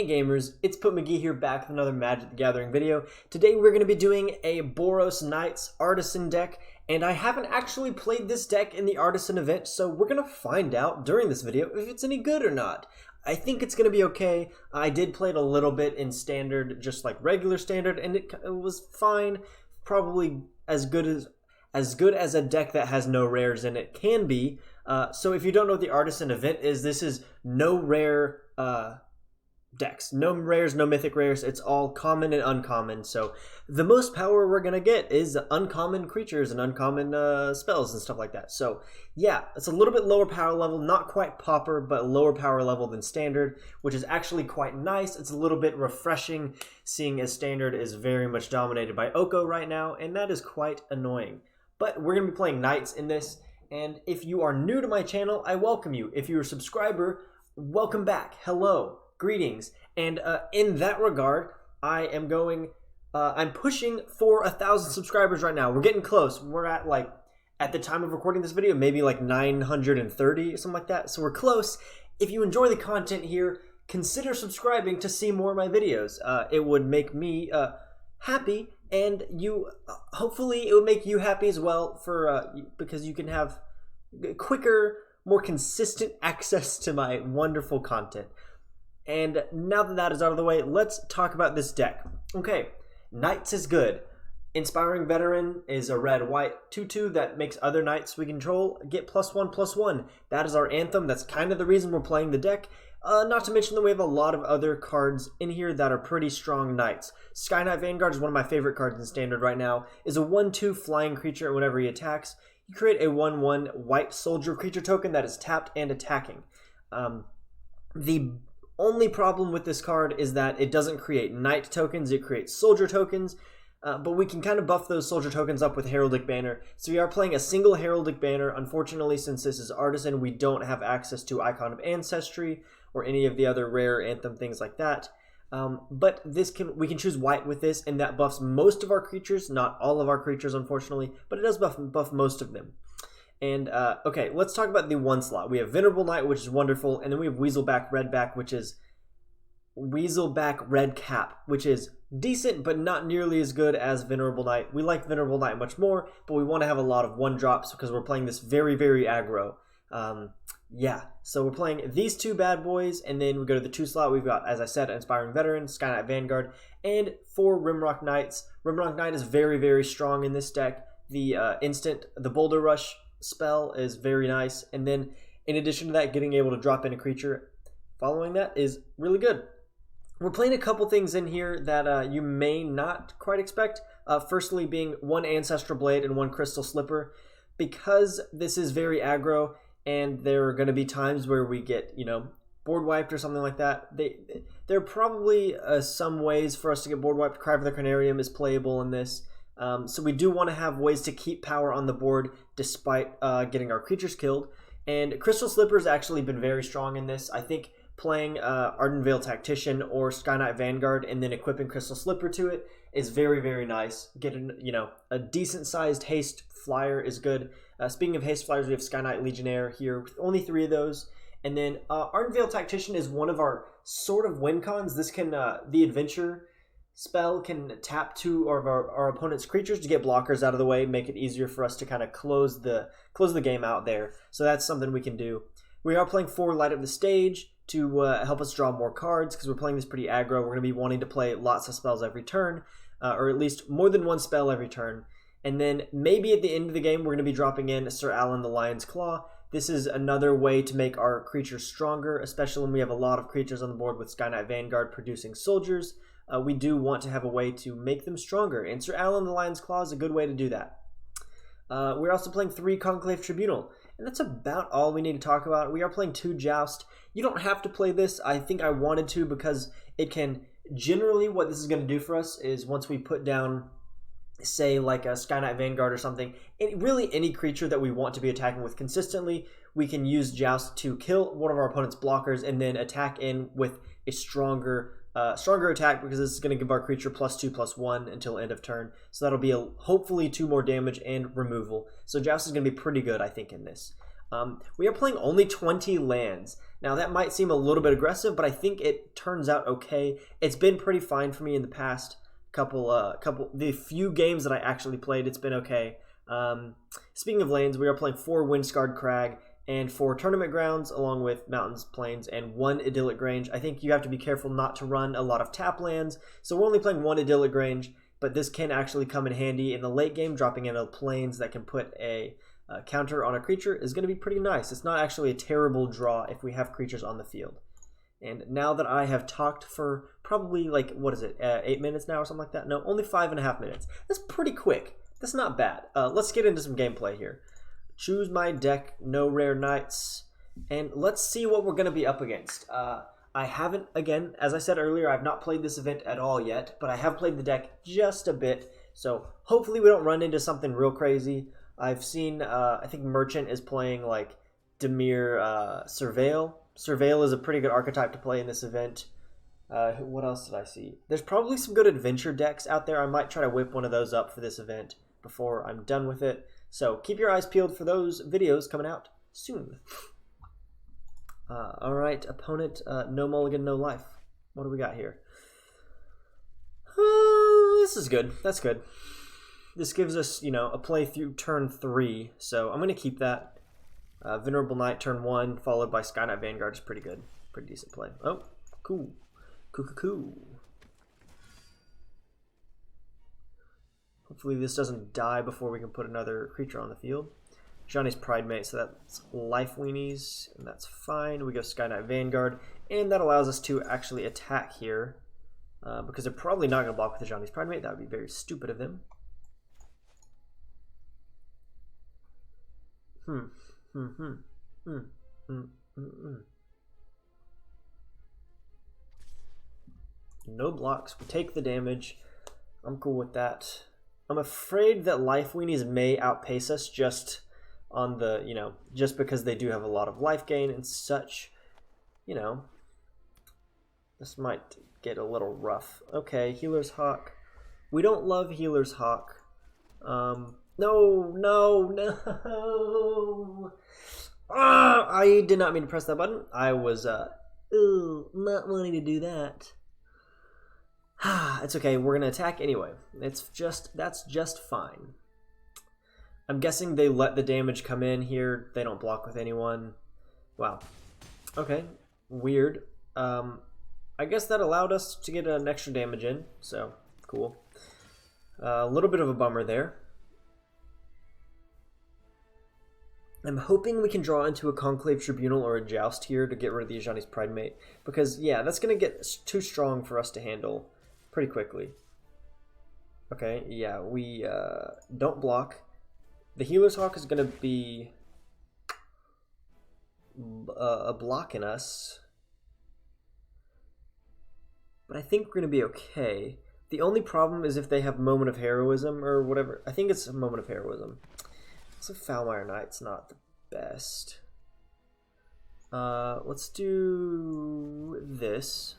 Hey gamers, it's MtG here back with another Magic the Gathering video. Today we're going to be doing a Boros Knights Artisan deck, and I haven't actually played this deck in the Artisan event, so we're going to find out during this video if it's any good or not. I think it's going to be okay. I did play it a little bit in Standard, just like regular Standard, and it was fine. Probably as good as a deck that has no rares in it can be. So if you don't know what the Artisan event is, this is no rare decks. No rares, no mythic rares. It's all common and uncommon. So the most power we're going to get is uncommon creatures and uncommon spells and stuff like that. So yeah, it's a little bit lower power level. Not quite Pauper, but lower power level than Standard, which is actually quite nice. It's a little bit refreshing, seeing as Standard is very much dominated by Oko right now, and that is quite annoying. But we're going to be playing Knights in this, and if you are new to my channel, I welcome you. If you're a subscriber, welcome back. Hello. Greetings. And in that regard, I am I'm pushing for 1,000 subscribers right now. We're getting close. We're at at the time of recording this video, maybe like 930 or something like that. So we're close. If you enjoy the content here, consider subscribing to see more of my videos. It would make me happy, and hopefully it would make you happy as well because you can have quicker, more consistent access to my wonderful content. And now that that is out of the way, let's talk about this deck. Okay, Knights is good. Inspiring Veteran is a red-white 2/2 that makes other Knights we control get +1/+1. That is our anthem. That's kind of the reason we're playing the deck. Not to mention that we have a lot of other cards in here that are pretty strong Knights. Sky Knight Vanguard is one of my favorite cards in Standard right now. Is a 1/2 flying creature, and whenever he attacks, you create a 1/1 white soldier creature token that is tapped and attacking. The only problem with this card is that it doesn't create knight tokens, it creates soldier tokens, but we can kind of buff those soldier tokens up with Heraldic Banner. So we are playing a single Heraldic Banner. Unfortunately, since this is Artisan, we don't have access to Icon of Ancestry or any of the other rare anthem things like that. But we can choose white with this, and that buffs most of our creatures, not all of our creatures unfortunately, but it does buff most of them. And, okay, let's talk about the one slot. We have Venerable Knight, which is wonderful, and then we have Weaselback Redback, which is Weaselback Red Cap, which is decent, but not nearly as good as Venerable Knight. We like Venerable Knight much more, but we want to have a lot of one-drops because we're playing this very, very aggro. Yeah, so we're playing these two bad boys, and then we go to the 2 slot. We've got, as I said, Inspiring Veteran, Sky Knight Vanguard, and 4 Rimrock Knights. Rimrock Knight is very, very strong in this deck. The the Boulder Rush spell is very nice, and then in addition to that, getting able to drop in a creature following that is really good. We're playing a couple things in here that you may not quite expect. Firstly being 1 Ancestral Blade and 1 Crystal Slipper. Because this is very aggro and there are going to be times where we get, board wiped or something like that, there are probably some ways for us to get board wiped. Cry for the Carnarium is playable in this. So we do want to have ways to keep power on the board despite getting our creatures killed. And Crystal Slipper has actually been very strong in this. I think playing Ardenvale Tactician or Sky Knight Vanguard and then equipping Crystal Slipper to it is very, very nice. Getting, a decent-sized haste flyer is good. Speaking of haste flyers, we have Sky Knight Legionnaire here with only 3 of those. And then Ardenvale Tactician is one of our sort of win cons. This can, the Adventure spell can tap 2 of our opponent's creatures to get blockers out of the way, make it easier for us to kind of close the game out there. So that's something we can do. We are playing 4 Light Up the Stage to help us draw more cards because we're playing this pretty aggro. We're going to be wanting to play lots of spells every turn, or at least more than 1 spell every turn. And then maybe at the end of the game, we're going to be dropping in Sir Alan the Lion's Claw. This is another way to make our creatures stronger, especially when we have a lot of creatures on the board with Sky Knight Vanguard producing soldiers. We do want to have a way to make them stronger, and Sir Alan the Lion's Claw is a good way to do that. We're also playing 3 Conclave Tribunal, and that's about all we need to talk about. We are playing 2 Joust. You don't have to play this. I think I wanted to because it can, generally what this is going to do for us is once we put down, say, like a Sky Knight Vanguard or something, really any creature that we want to be attacking with consistently, we can use Joust to kill one of our opponent's blockers and then attack in with a stronger attack, because this is going to give our creature +2/+1 until end of turn. So that'll be hopefully 2 more damage and removal. So Joust is going to be pretty good, I think, in this. We are playing only 20 lands. Now that might seem a little bit aggressive, but I think it turns out okay. It's been pretty fine for me in the past the few games that I actually played. It's been okay. Speaking of lands, we are playing 4 Windscarred Crag and 4 Tournament Grounds, along with Mountains, Plains, and 1 Idyllic Grange. I think you have to be careful not to run a lot of tap lands, so we're only playing 1 Idyllic Grange, but this can actually come in handy in the late game. Dropping in a Plains that can put a counter on a creature is going to be pretty nice. It's not actually a terrible draw if we have creatures on the field. And now that I have talked for probably, like, what is it, 8 minutes now or something like that? No, only 5.5 minutes. That's pretty quick. That's not bad. Let's get into some gameplay here. Choose my deck, no rare knights, and let's see what we're going to be up against. I haven't, again, as I said earlier, I've not played this event at all yet, but I have played the deck just a bit, so hopefully we don't run into something real crazy. I've seen, I think Merchant is playing, like, Dimir Surveil. Surveil is a pretty good archetype to play in this event. What else did I see? There's probably some good adventure decks out there. I might try to whip one of those up for this event before I'm done with it. So keep your eyes peeled for those videos coming out soon. All right, opponent, no mulligan, no life. What do we got here? This is good. That's good. This gives us, you know, a play through turn 3. So I'm going to keep that. Venerable Knight turn 1, followed by Sky Knight Vanguard is pretty good. Pretty decent play. Oh, cool. Cool. Hopefully this doesn't die before we can put another creature on the field. Johnny's Pridemate, so that's life weenies, and that's fine. We go Sky Knight Vanguard, and that allows us to actually attack here, because they're probably not going to block with the Johnny's Pridemate. That would be very stupid of them. No blocks. We take the damage. I'm cool with that. I'm afraid that life weenies may outpace us just on the, you know, just because they do have a lot of life gain and such. You know, this might get a little rough. Okay, Healer's Hawk. We don't love Healer's Hawk. No. I did not mean to press that button. I was, not wanting to do that. It's okay, we're gonna attack anyway. That's just fine. I'm guessing they let the damage come in here. They don't block with anyone. Wow. Okay, weird. I guess that allowed us to get an extra damage in, so cool. A little bit of a bummer there. I'm hoping we can draw into a Conclave Tribunal or a Joust here to get rid of the Ajani's Pridemate, because, yeah, that's going to get too strong for us to handle pretty quickly. Okay, yeah, we don't block. The Healer's Hawk is going to be blocking us, but I think we're going to be okay. The only problem is if they have Moment of Heroism or whatever. I think it's a Moment of Heroism. So Foulmire Knight's not the best. Let's do this.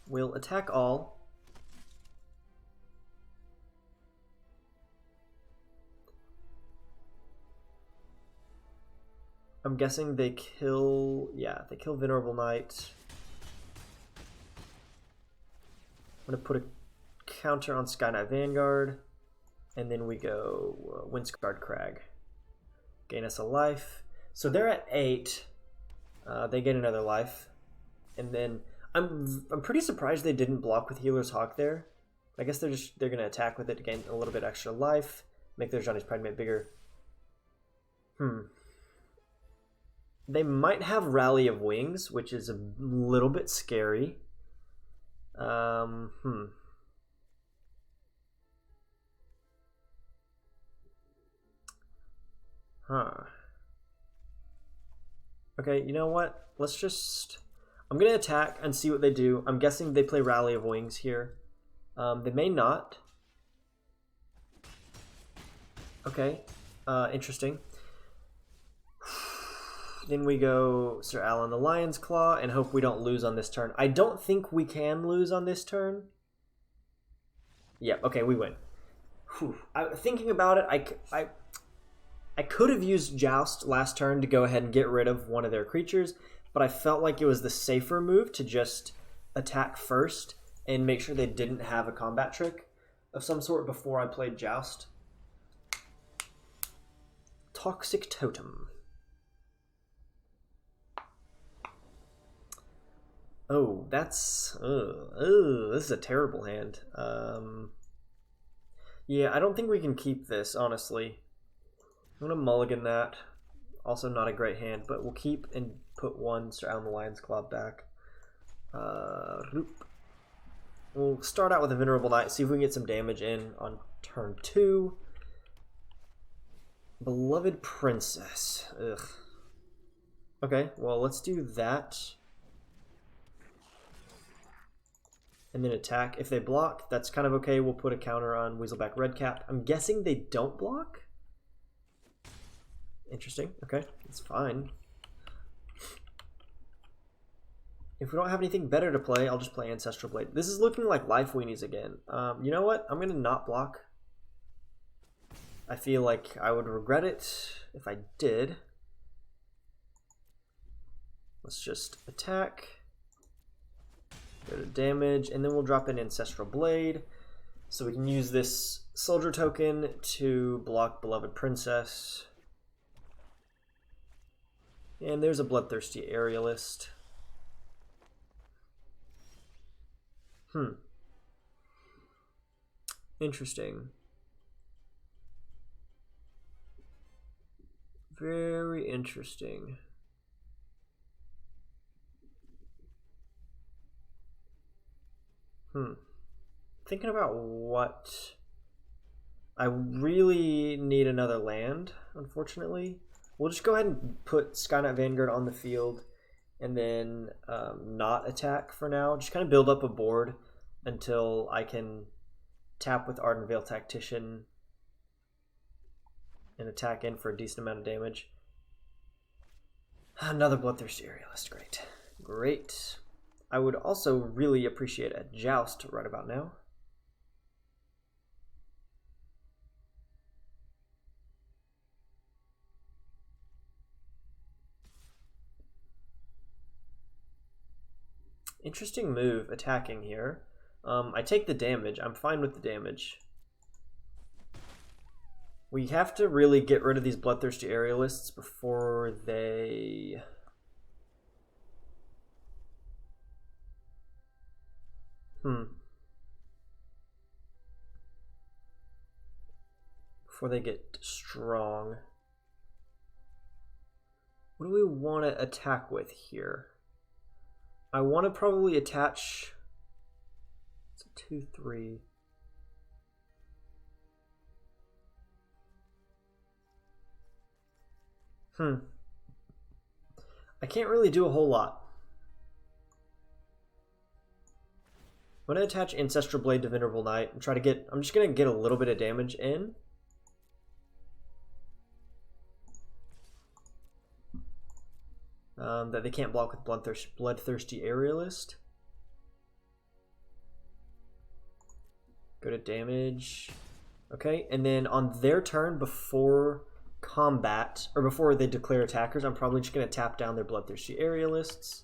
We'll attack all. I'm guessing they kill, yeah, they kill Venerable Knight. I'm gonna put a counter on Sky Knight Vanguard, and then we go Windscarred Crag. Gain us a life. So they're at 8. They get another life, and then I'm pretty surprised they didn't block with Healer's Hawk there. I guess they're gonna attack with it to gain a little bit extra life, make their Johnny's Pridemate bigger. They might have Rally of Wings, which is a little bit scary. Okay, you know what? Let's just... I'm going to attack and see what they do. I'm guessing they play Rally of Wings here. They may not. Okay, interesting. Then we go Sir Alan the Lion's Claw and hope we don't lose on this turn. I don't think we can lose on this turn. Yeah, okay, we win. Thinking about it, I could have used Joust last turn to go ahead and get rid of one of their creatures, but I felt like it was the safer move to just attack first and make sure they didn't have a combat trick of some sort before I played Joust. Toxic Totem. Oh, that's... this is a terrible hand. Yeah, I don't think we can keep this, honestly. I'm going to mulligan that. Also not a great hand, but we'll keep and put one Sir the Lion's Claw back. We'll start out with a Venerable Knight, see if we can get some damage in on turn 2. Beloved Princess. Ugh. Okay, well, let's do that. And then attack. If they block, that's kind of okay. We'll put a counter on Weaselback Redcap. I'm guessing they don't block? Interesting. Okay, that's fine. If we don't have anything better to play, I'll just play Ancestral Blade. This is looking like Life Weenies again. You know what? I'm going to not block. I feel like I would regret it if I did. Let's just attack. Go to damage, and then we'll drop in Ancestral Blade. So we can use this Soldier token to block Beloved Princess. And there's a Bloodthirsty Aerialist. Interesting. Very interesting. Thinking about what... I really need another land, unfortunately. We'll just go ahead and put Skynight Vanguard on the field and then not attack for now. Just kind of build up a board until I can tap with Arden Veil Tactician and attack in for a decent amount of damage. Another Bloodthirsty Aerialist. Great. Great. I would also really appreciate a Joust right about now. Interesting move, attacking here. I take the damage. I'm fine with the damage. We have to really get rid of these Bloodthirsty Aerialists before they... Before they get strong. What do we want to attack with here? I want to probably attach... It's a 2-3. I can't really do a whole lot. I'm going to attach Ancestral Blade to Venerable Knight and try to get... I'm just going to get a little bit of damage in. That they can't block with Bloodthirsty Aerialist. Go to damage. Okay, and then on their turn, before combat, or before they declare attackers, I'm probably just going to tap down their Bloodthirsty Aerialists.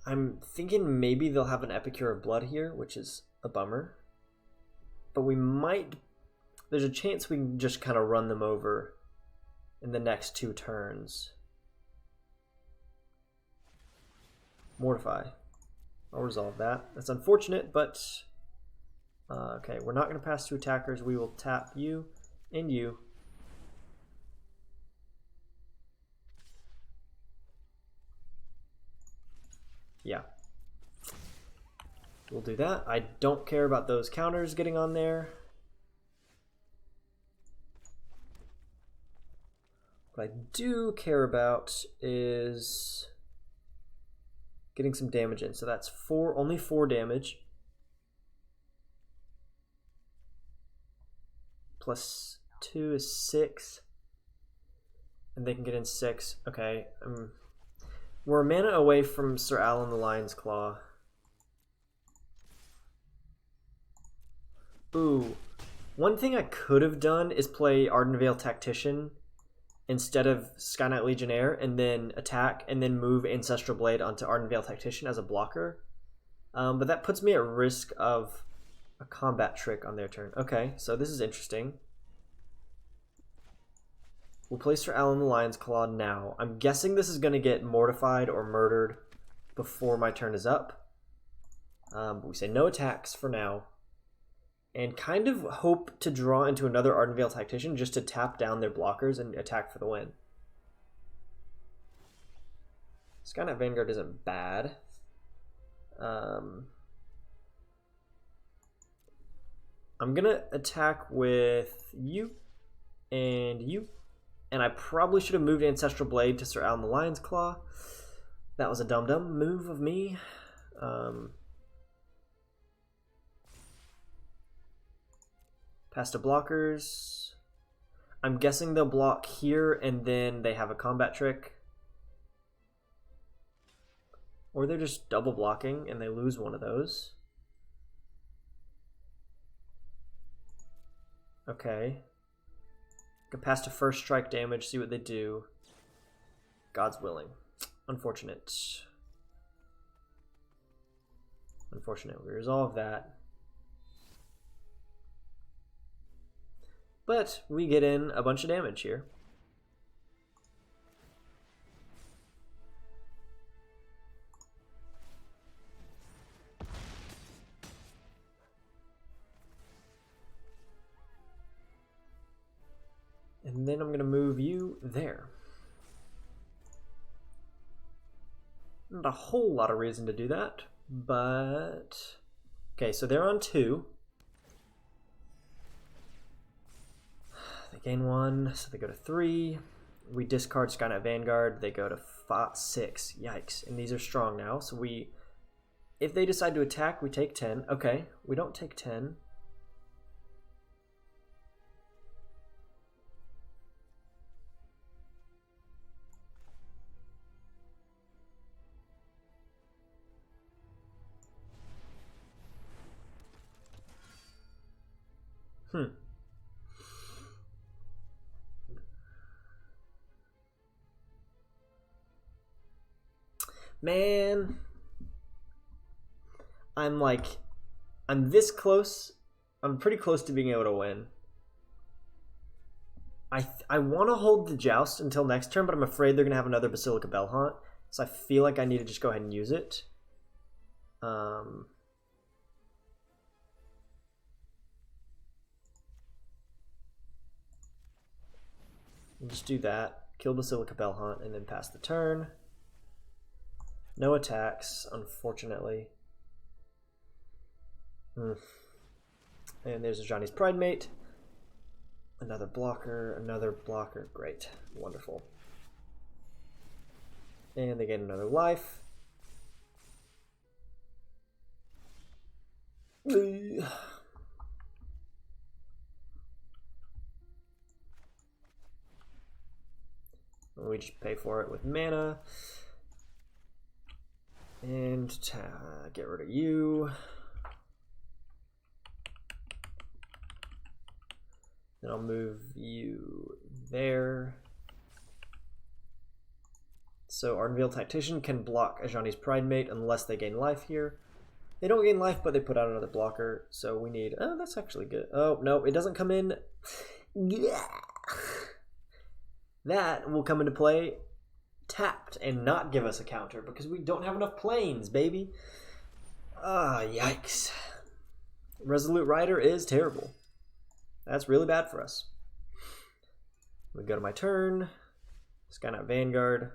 I'm thinking maybe they'll have an Epicure of Blood here, which is a bummer. But we might... There's a chance we can just kind of run them over in the next 2 turns. Mortify. I'll resolve that. That's unfortunate, but... okay, we're not going to pass 2 attackers. We will tap you and you. Yeah. We'll do that. I don't care about those counters getting on there. What I do care about is getting some damage in. So that's only 4 damage. Plus 2 is 6. And they can get in 6. Okay. We're a mana away from Sir Alan the Lion's Claw. Ooh. One thing I could have done is play Ardenvale Tactician instead of Sky Knight Legionnaire, and then attack, and then move Ancestral Blade onto Ardenvale Tactician as a blocker. But that puts me at risk of a combat trick on their turn. Okay, so this is interesting. We'll place Sir Alan the Lion's Claw now. I'm guessing this is going to get mortified or murdered before my turn is up. But we say no attacks for now. And kind of hope to draw into another Ardenvale Tactician just to tap down their blockers and attack for the win. Sky Knight Vanguard isn't bad. I'm gonna attack with you and you. And I probably should have moved Ancestral Blade to Sir Alan the Lion's Claw. That was a dumb move of me. Pass to blockers. I'm guessing they'll block here and then they have a combat trick. Or they're just double blocking and they lose one of those. Okay. Can pass to first strike damage, see what they do. God's willing. Unfortunate. Unfortunate. We resolve that. But we get in a bunch of damage here. And then I'm going to move you there. Not a whole lot of reason to do that, but... Okay, so they're on 2. They gain 1, so they go to 3. We discard Sky Knight Vanguard, they go to 6. Yikes. And these are strong now, so we... If they decide to attack, we take 10. Okay, we don't take 10. Man, I'm this close. I'm pretty close to being able to win. I want to hold the Joust until next turn, but I'm afraid they're going to have another Basilica Bellhaunt, so I feel like I need to just go ahead and use it. We'll just do that. Kill Basilica Bellhaunt and then pass the turn. No attacks, unfortunately. And there's a Johnny's Pridemate. Another blocker. Great. Wonderful. And they gain another life. We just pay for it with mana. And get rid of you. Then I'll move you there. So Ardenvale Tactician can block Ajani's Pridemate unless they gain life here. They don't gain life, but they put out another blocker. So we need... Oh, that's actually good. Oh, no, it doesn't come in. Yeah. That will come into play tapped and not give us a counter because we don't have enough planes, baby. Ah, yikes. Resolute Rider is terrible. That's really bad for us. We go to my turn. Sky Knight Vanguard.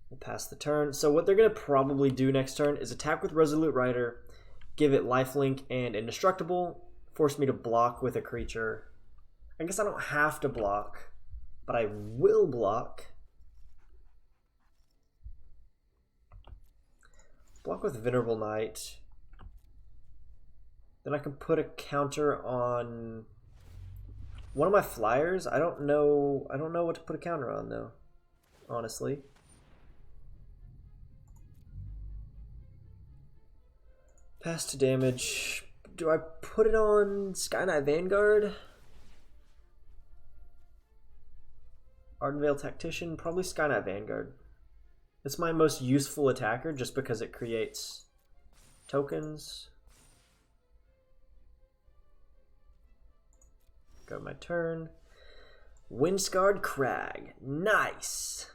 We'll pass the turn. So what they're going to probably do next turn is attack with Resolute Rider, give it lifelink and indestructible, force me to block with a creature. I guess I don't have to block, but I will block. Block with Venerable Knight. Then I can put a counter on one of my flyers. I don't know what to put a counter on though, honestly. Pass to damage. Do I put it on Sky Knight Vanguard? Ardenvale Tactician? Probably Sky Knight Vanguard. It's my most useful attacker just because it creates tokens. Go my turn. Windscarred Crag. Nice.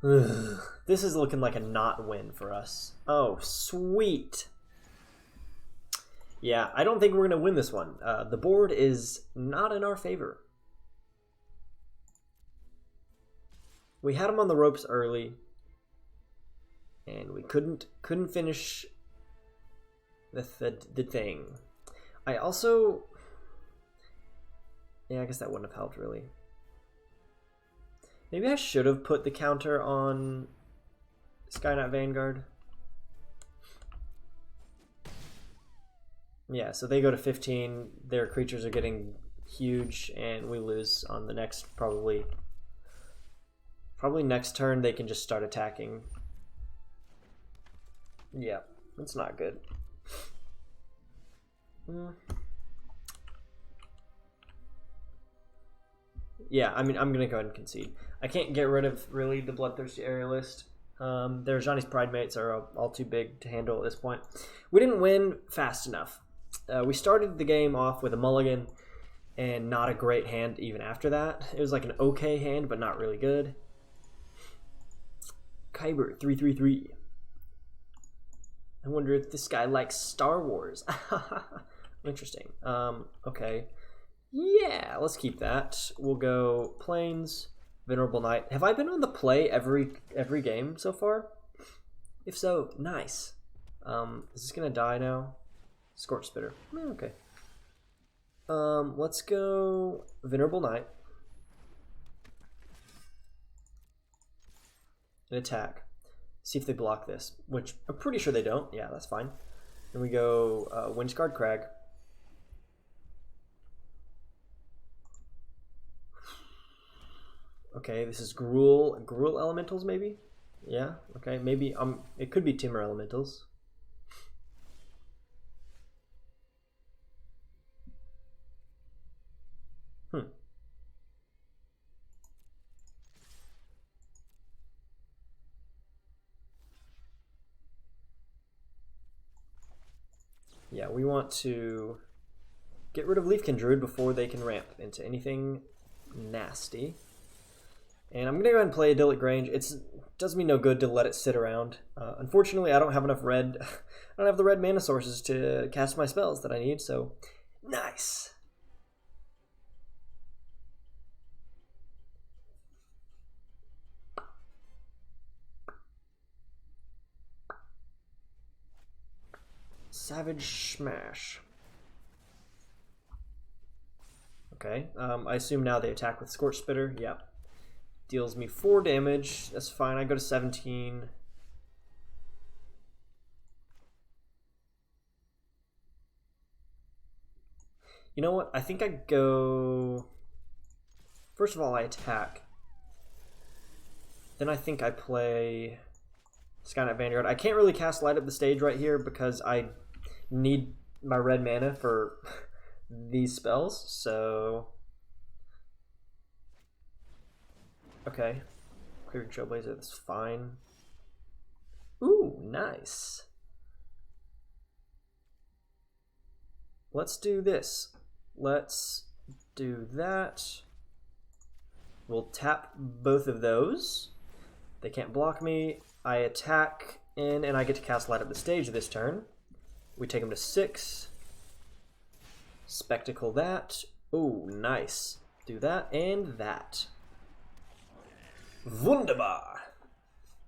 Ugh. This is looking like a not win for us. Oh, sweet. Yeah, I don't think we're going to win this one. The board is not in our favor. We had him on the ropes early, and we couldn't finish the thing. I also... Yeah, I guess that wouldn't have helped, really. Maybe I should have put the counter on Sky Knight Vanguard. Yeah, so they go to 15, their creatures are getting huge, and we lose on the next, probably next turn they can just start attacking. Yeah, that's not good. Yeah, I mean, I'm going to go ahead and concede. I can't get rid of, really, the Bloodthirsty Aerialist. Their Johnny's Pride Mates are all too big to handle at this point. We didn't win fast enough. We started the game off with a mulligan and not a great hand even after that. It was like an okay hand, but not really good. Kyber 333. I wonder if this guy likes Star Wars. Interesting. Okay. Yeah, let's keep that. We'll go Plains, Venerable Knight. Have I been on the play every game so far? If so, nice. Is this gonna die now? Scorch Spitter. Okay. Let's go Venerable Knight. And attack. See if they block this, which I'm pretty sure they don't. Yeah, that's fine. Then we go Windscarred Crag. Okay, this is Gruul Elementals, maybe? Yeah, okay, maybe, it could be Timber Elementals. Yeah, we want to get rid of Leafkin Druid before they can ramp into anything nasty. And I'm going to go ahead and play Idyllic Grange. It does me no good to let it sit around. Unfortunately, I don't have enough red. I don't have the red mana sources to cast my spells that I need, so nice. Savage Smash. Okay, I assume now they attack with Scorch Spitter. Yeah. Deals me 4 damage. That's fine. I go to 17. You know what? I think I go... First of all, I attack. Then I think I play Sky Knight Vanguard. I can't really cast Light Up the Stage right here because I need my red mana for these spells, so... Okay. Clearing Trailblazer, that's fine. Ooh, nice. Let's do this. Let's do that. We'll tap both of those. They can't block me. I attack in, and I get to cast Light Up the Stage this turn. We take them to 6. Spectacle that. Ooh, nice. Do that and that. Wunderbar.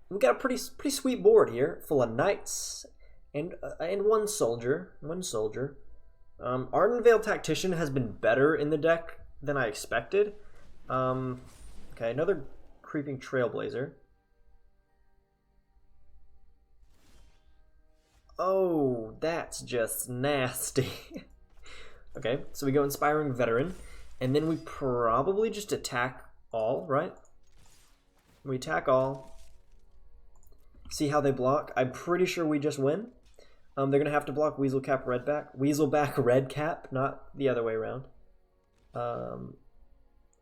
We've got a pretty sweet board here, full of knights and one soldier. Ardenvale Tactician has been better in the deck than I expected. Okay, another Creeping Trailblazer. Oh, that's just nasty. Okay, so we go Inspiring Veteran, and then we probably just attack all, right? We attack all. See how they block? I'm pretty sure we just win. They're going to have to block Weaselback Redcap, not the other way around.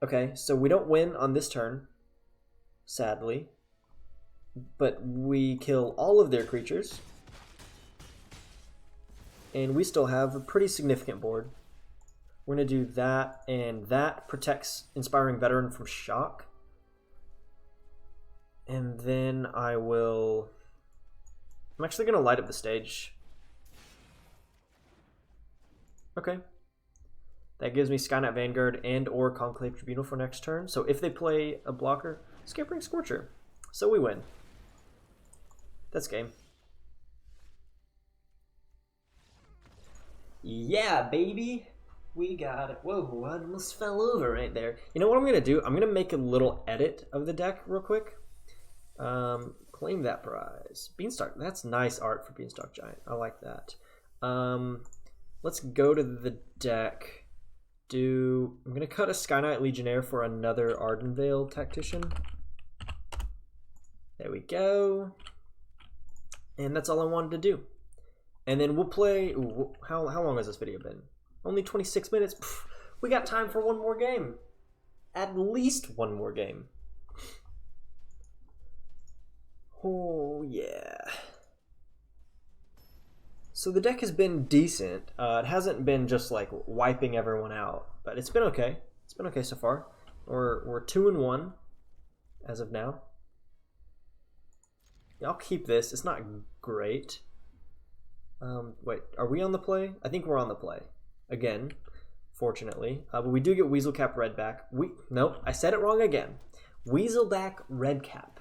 Okay, so we don't win on this turn, sadly. But we kill all of their creatures. And we still have a pretty significant board. We're going to do that, and that protects Inspiring Veteran from shock. And then I'm actually going to light up the stage. Okay. That gives me Skynet Vanguard and or Conclave Tribunal for next turn. So if they play a blocker, Scampering Scorcher. So we win. That's game. Yeah, baby. We got it. Whoa, I almost fell over right there. You know what I'm going to do? I'm going to make a little edit of the deck real quick. Claim that prize. Beanstalk. That's nice art for Beanstalk Giant. I like that. Let's go to the deck. I'm going to cut a Sky Knight Legionnaire for another Ardenvale Tactician. There we go. And that's all I wanted to do. And then we'll play... How long has this video been? Only 26 minutes? Pfft, we got time for one more game. At least one more game. Oh, yeah. So the deck has been decent. It hasn't been just like wiping everyone out, but it's been okay. It's been okay so far. We're 2-1 as of now. I'll keep this. It's not great. Wait, are we on the play? I think we're on the play. Again, fortunately. But we do get Weaselcap Redback. Nope, I said it wrong again. Weaselback Redcap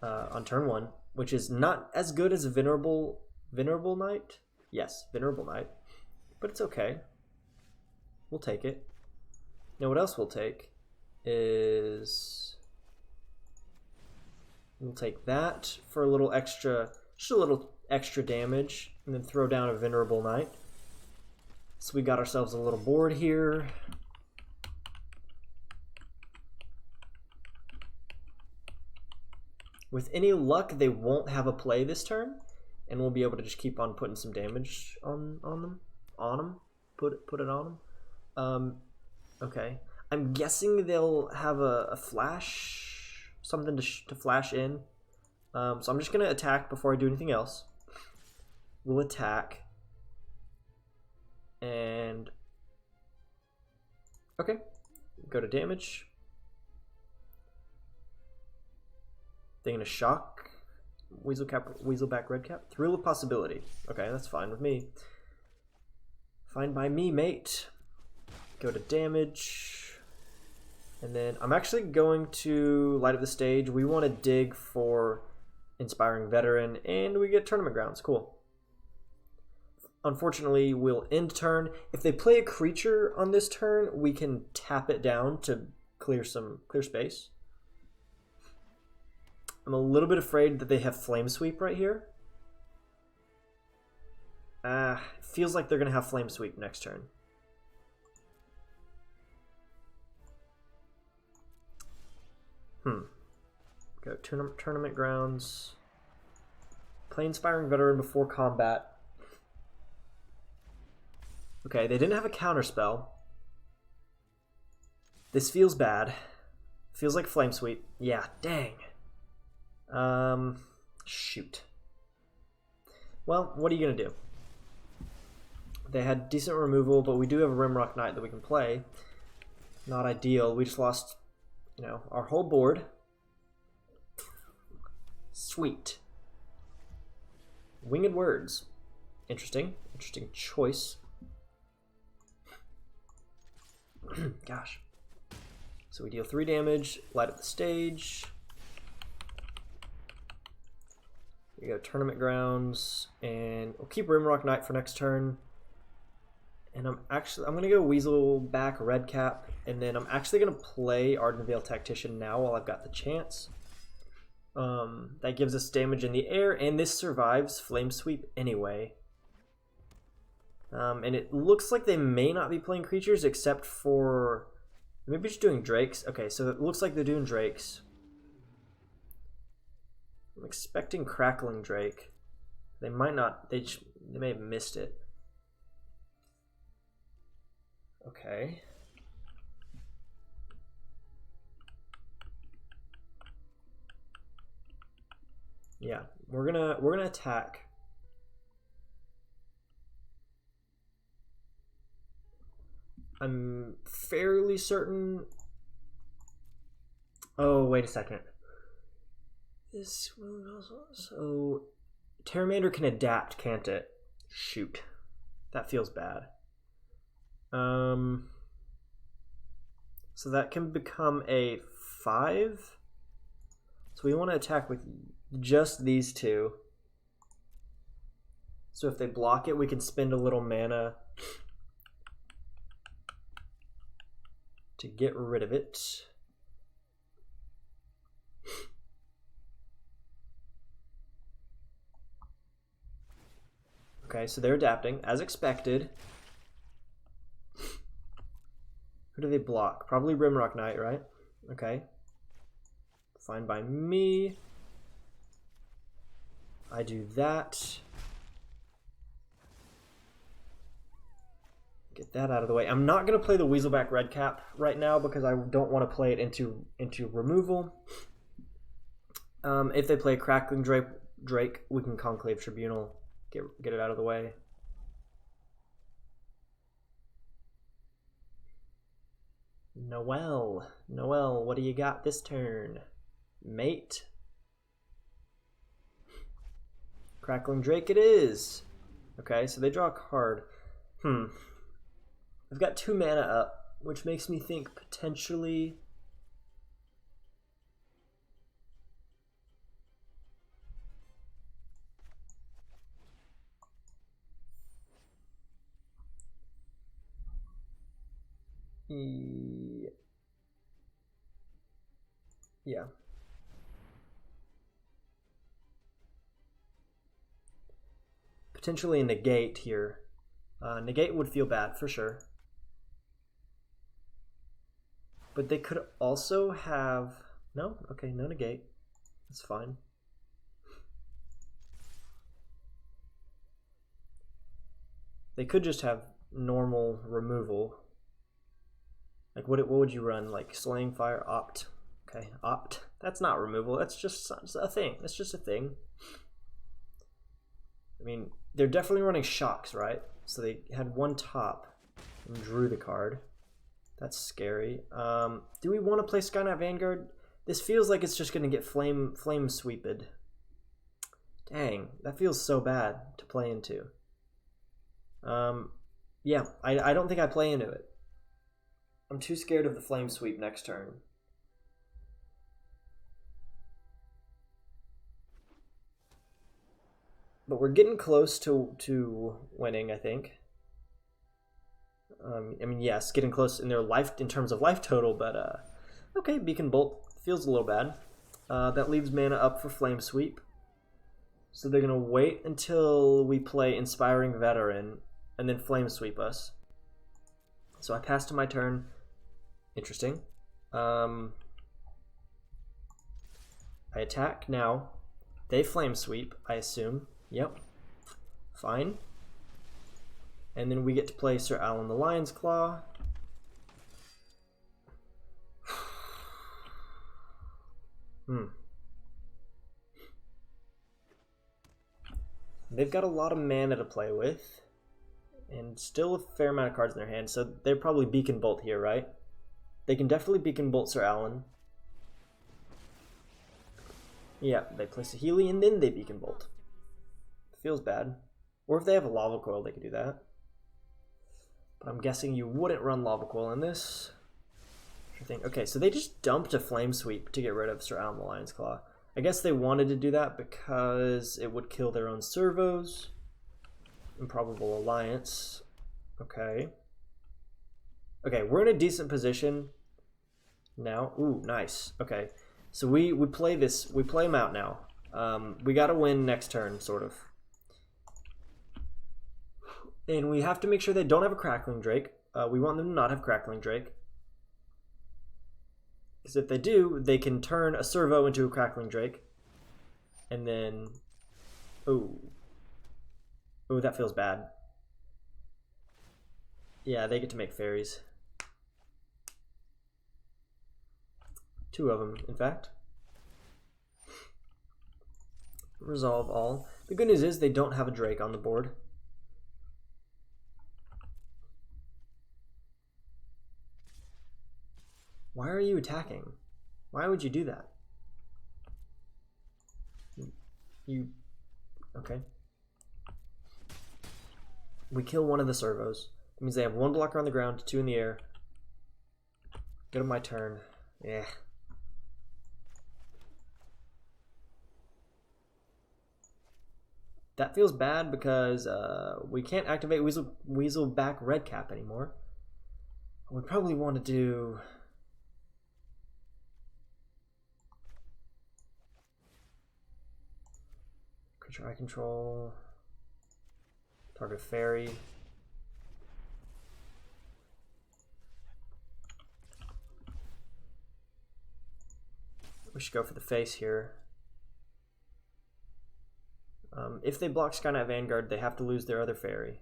on turn 1, which is not as good as Venerable Knight. Yes, Venerable Knight. But it's okay. We'll take it. Now what else we'll take is... We'll take that for a little extra, just a little extra damage, and then throw down a Venerable Knight. So we got ourselves a little board here. With any luck, they won't have a play this turn, and we'll be able to just keep on putting some damage on them. Put it on them. Okay. I'm guessing they'll have a flash, something to flash in. So I'm just gonna attack before I do anything else. We'll attack. And okay, go to damage. They're gonna shock Weaselback Redcap. Thrill of Possibility. Okay, that's fine with me. Fine by me, mate. Go to damage. And then I'm actually going to light up the stage. We want to dig for Inspiring Veteran, and we get Tournament Grounds. Cool. Unfortunately, we'll end turn. If they play a creature on this turn, we can tap it down to clear space. I'm a little bit afraid that they have Flame Sweep right here. Feels like they're going to have Flame Sweep next turn. Go Tournament Grounds. Play Inspiring Veteran before combat. Okay, they didn't have a counter spell. This feels bad. Feels like Flame Sweep. Yeah, dang. Shoot. Well, what are you gonna do? They had decent removal, but we do have a Rimrock Knight that we can play. Not ideal. We just lost, our whole board. Sweet. Winged Words. Interesting. Interesting choice. Gosh. So we deal 3 damage, light up the stage. We go Tournament Grounds, and we'll keep Rimrock Knight for next turn. And I'm gonna go Weaselback Redcap, and then I'm actually gonna play Ardenvale Tactician now while I've got the chance. That gives us damage in the air, and this survives Flame Sweep anyway. And it looks like they may not be playing creatures except for maybe just doing Drakes. Okay, so it looks like they're doing Drakes. I'm expecting Crackling Drake. They might not, they may have missed it. Okay. Yeah, we're gonna attack. I'm fairly certain. Oh, wait a second. This so Terramander can adapt, can't it? Shoot, that feels bad. So that can become a 5. So we want to attack with just these two. So if they block it, we can spend a little mana to get rid of it. Okay, so they're adapting, as expected. Who do they block? Probably Rimrock Knight, right? Okay. Fine by me. I do that. Get that out of the way. I'm not going to play the Weaselback Redcap right now because I don't want to play it into removal. If they play Crackling Drake, we can Conclave Tribunal. Get it out of the way. Noelle, what do you got this turn? Mate. Crackling Drake it is. Okay, so they draw a card. I've got 2 mana up, which makes me think potentially... Yeah. Potentially a negate here. Negate would feel bad for sure. But they could also have... No? Okay, no negate. That's fine. They could just have normal removal. Like what would you run? Like Slaying Fire, Opt. Okay, Opt. That's not removal. That's just a thing. That's just a thing. I mean, they're definitely running Shocks, right? So they had 1 top and drew the card. That's scary. Do we want to play Skynet Vanguard? This feels like it's just going to get flame sweeped. Dang, that feels so bad to play into. Yeah, I don't think I play into it. I'm too scared of the flame sweep next turn. But we're getting close to winning, I think. I mean, yes, getting close in terms of life total, but okay, Beacon Bolt feels a little bad. That leaves mana up for Flame Sweep. So they're gonna wait until we play Inspiring Veteran and then Flame Sweep us. So I pass to my turn. Interesting. I attack now. They Flame Sweep, I assume. Yep. Fine. And then we get to play Sir Alan the Lion's Claw. They've got a lot of mana to play with. And still a fair amount of cards in their hand. So they're probably Beacon Bolt here, right? They can definitely Beacon Bolt Sir Alan. Yeah, they place a Healy and then they Beacon Bolt. Feels bad. Or if they have a Lava Coil, they could do that. But I'm guessing you wouldn't run Lava Coil in this. Okay, so they just dumped a Flame Sweep to get rid of Sir Alan the Lion's Claw. I guess they wanted to do that because it would kill their own servos. Improbable Alliance. Okay. Okay, we're in a decent position now. Ooh, nice. Okay, so we play this. We play them out now. We got to win next turn, sort of. And we have to make sure they don't have a Crackling Drake. We want them to not have Crackling Drake. Because if they do, they can turn a servo into a Crackling Drake. And then, oh, that feels bad. Yeah, they get to make fairies. 2 of them, in fact. Resolve all. The good news is they don't have a Drake on the board. Why are you attacking? Why would you do that? Okay. We kill one of the servos. It means they have 1 blocker on the ground, 2 in the air. Go to my turn. Yeah. That feels bad because we can't activate Weaselback Redcap anymore. We probably want to do... Creature I control. Target fairy. We should go for the face here. If they block Sky Knight Vanguard, they have to lose their other fairy.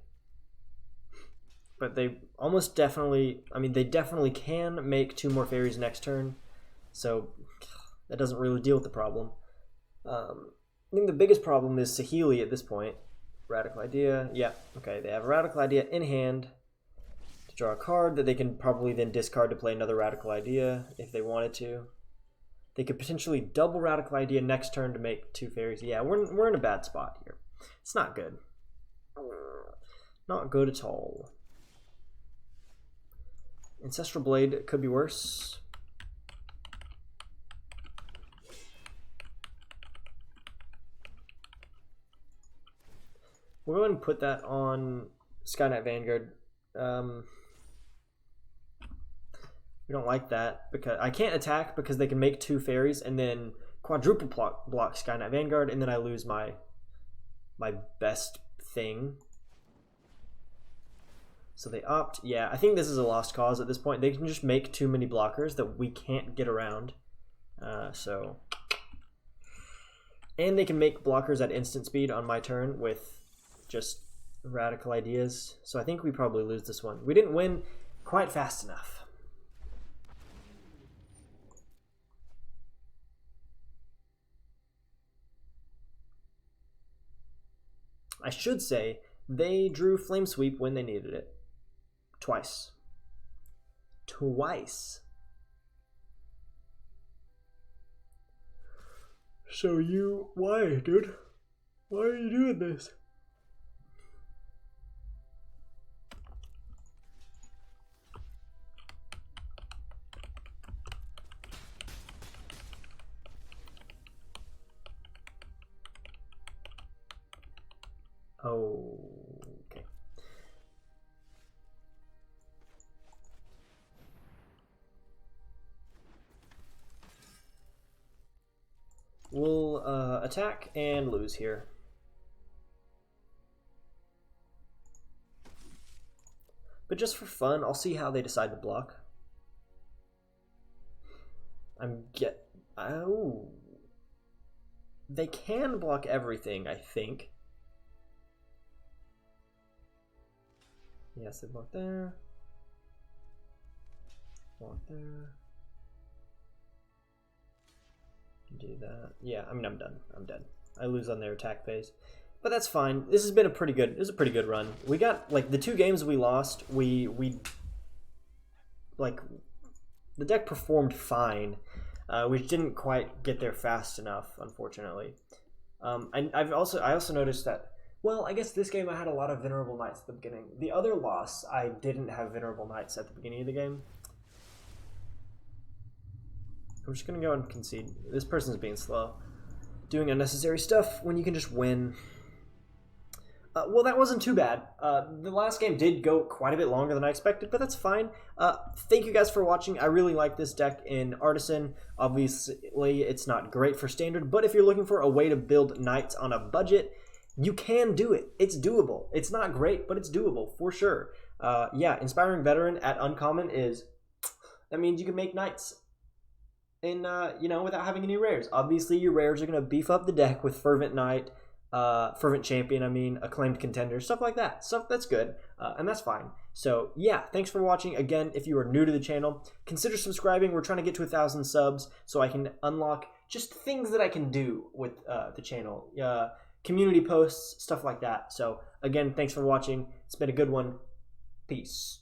But they almost definitely, I mean, they definitely can make 2 more fairies next turn. So that doesn't really deal with the problem. I think the biggest problem is Saheeli at this point. Radical Idea, yeah, okay, they have a Radical Idea in hand to draw a card that they can probably then discard to play another Radical Idea if they wanted to. They could potentially double Radical Idea next turn to make 2 fairies. Yeah, we're in a bad spot here. It's not good. Not good at all. Ancestral Blade could be worse. We'll go ahead and put that on Sky Knight Vanguard. We don't like that because I can't attack because they can make 2 fairies and then quadruple block Sky Knight Vanguard, and then I lose my best thing. So they opt. Yeah, I think this is a lost cause at this point. They can just make too many blockers that we can't get around. And they can make blockers at instant speed on my turn with just Radical Ideas. So I think we probably lose this one. We didn't win quite fast enough. I should say they drew Flame Sweep when they needed it. Twice. So why, dude? Why are you doing this? Okay. We'll attack and lose here. But just for fun, I'll see how they decide to block. Oh. They can block everything, I think. Yes, they block there. Block there. Do that. Yeah, I mean, I'm done. I'm dead. I lose on their attack phase. But that's fine. This has been a pretty good run. We got, like, the 2 games we lost, like, the deck performed fine. We didn't quite get there fast enough, unfortunately. I also noticed that, well, I guess this game I had a lot of Venerable Knights at the beginning. The other loss, I didn't have Venerable Knights at the beginning of the game. I'm just going to go and concede. This person's being slow. Doing unnecessary stuff when you can just win. Well, that wasn't too bad. The last game did go quite a bit longer than I expected, but that's fine. Thank you guys for watching. I really like this deck in Artisan. Obviously, it's not great for Standard, but if you're looking for a way to build Knights on a budget, you can do it. It's doable. It's not great, but it's doable for sure. Yeah, Inspiring Veteran at Uncommon that means you can make Knights. and you know, without having any rares. Obviously, your rares are going to beef up the deck with Fervent Knight, Fervent Champion, I mean, Acclaimed Contender, stuff like that. Stuff that's good, and that's fine. So yeah, thanks for watching. Again, if you are new to the channel, consider subscribing. We're trying to get to 1,000 subs so I can unlock just things that I can do with the channel. Community posts, stuff like that. So again, thanks for watching. It's been a good one. Peace.